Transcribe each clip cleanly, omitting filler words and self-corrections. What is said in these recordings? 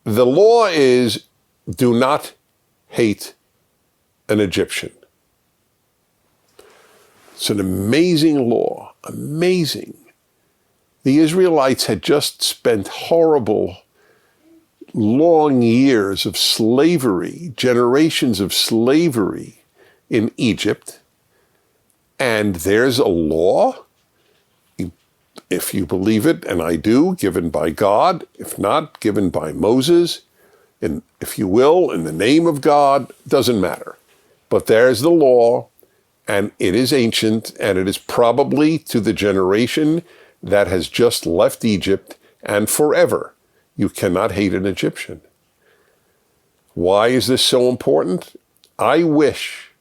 The law is, do not hate an Egyptian. It's an amazing law, amazing. The Israelites had just spent horrible, long years of slavery, generations of slavery in Egypt, and there's a law, if you believe it, and I do, given by God, if not, given by Moses, and if you will, in the name of God, doesn't matter. But there's the law, and it is ancient, and it is probably to the generation that has just left Egypt, and forever. You cannot hate an Egyptian. Why is this so important? I wish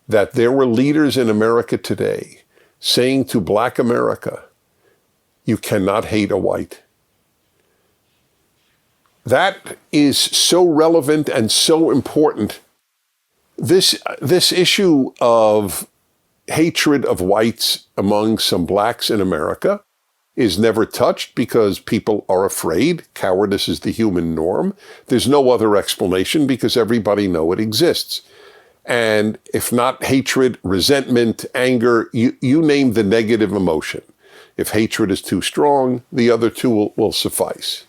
that there were leaders in America today saying to Black America, you cannot hate a white. That is so relevant and so important. This issue of hatred of whites among some blacks in America is never touched because people are afraid. Cowardice is the human norm. There's no other explanation because everybody knows it exists. And if not hatred, resentment, anger, you name the negative emotion. If hatred is too strong, the other two will suffice.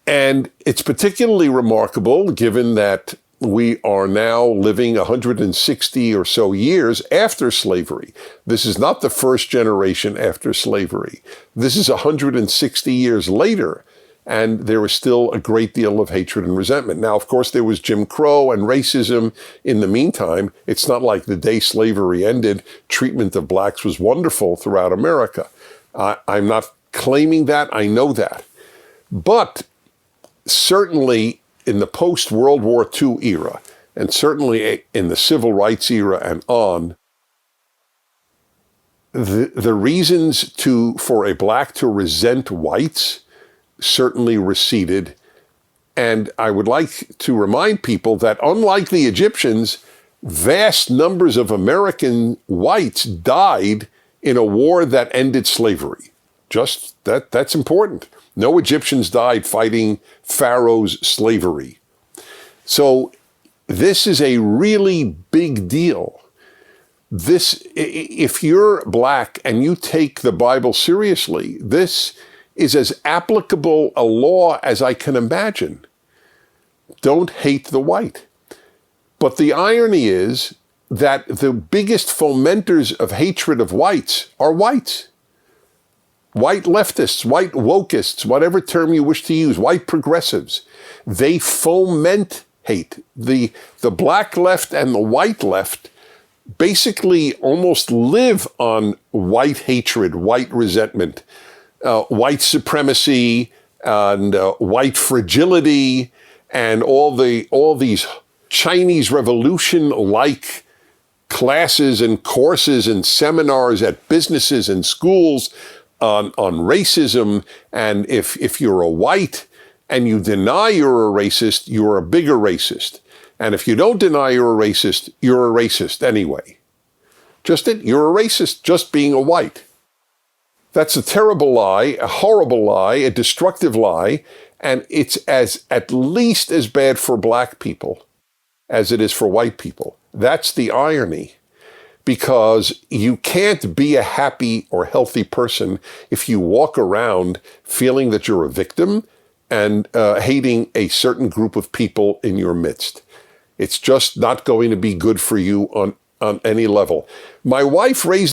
And it's particularly remarkable given that we are now living 160 or so years after slavery. This is not the first generation after slavery. This is 160 years later, and there is still a great deal of hatred and resentment. Now, of course, there was Jim Crow and racism in the meantime. It's not like the day slavery ended, treatment of blacks was wonderful throughout America. I'm not claiming that. I know that. But certainly in the post-World War II era, and certainly in the civil rights era and on, the reasons for a black to resent whites certainly receded. And I would like to remind people that unlike the Egyptians, vast numbers of American whites died in a war that ended slavery. Just that's important. No Egyptians died fighting Pharaoh's slavery. So this is a really big deal. If you're black and you take the Bible seriously, this is as applicable a law as I can imagine. Don't hate the white. But the irony is that the biggest fomenters of hatred of whites are whites. White leftists, white wokeists, whatever term you wish to use, white progressives, they foment hate. The black left and the white left basically almost live on white hatred, white resentment, white supremacy, and white fragility, and all these Chinese Revolution-like classes and courses and seminars at businesses and schools on racism. And if you're a white and you deny you're a racist, you're a bigger racist. And if you don't deny you're a racist anyway. You're a racist just being a white. That's a terrible lie, a horrible lie, a destructive lie, and it's at least as bad for black people as it is for white people. That's the irony. Because you can't be a happy or healthy person if you walk around feeling that you're a victim and hating a certain group of people in your midst. It's just not going to be good for you on any level. My wife raised